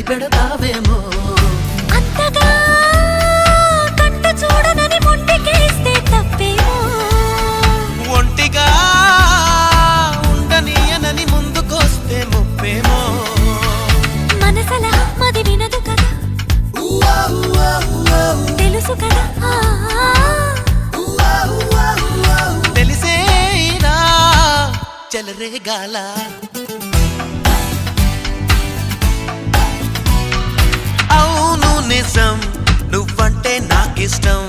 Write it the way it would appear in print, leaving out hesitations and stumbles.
పెడతావేమో అంతగా కంట చూడనని మొండికేస్తే తప్పేమో ఒంటిగా ఉండనీయనని ముందుకొస్తే ముప్పేమో మనసలా మది వినదు కదా తెలుసు కదా తెలిసేనా చెలరేగాల అవును నిజం నువ్వంటే నాకిష్టం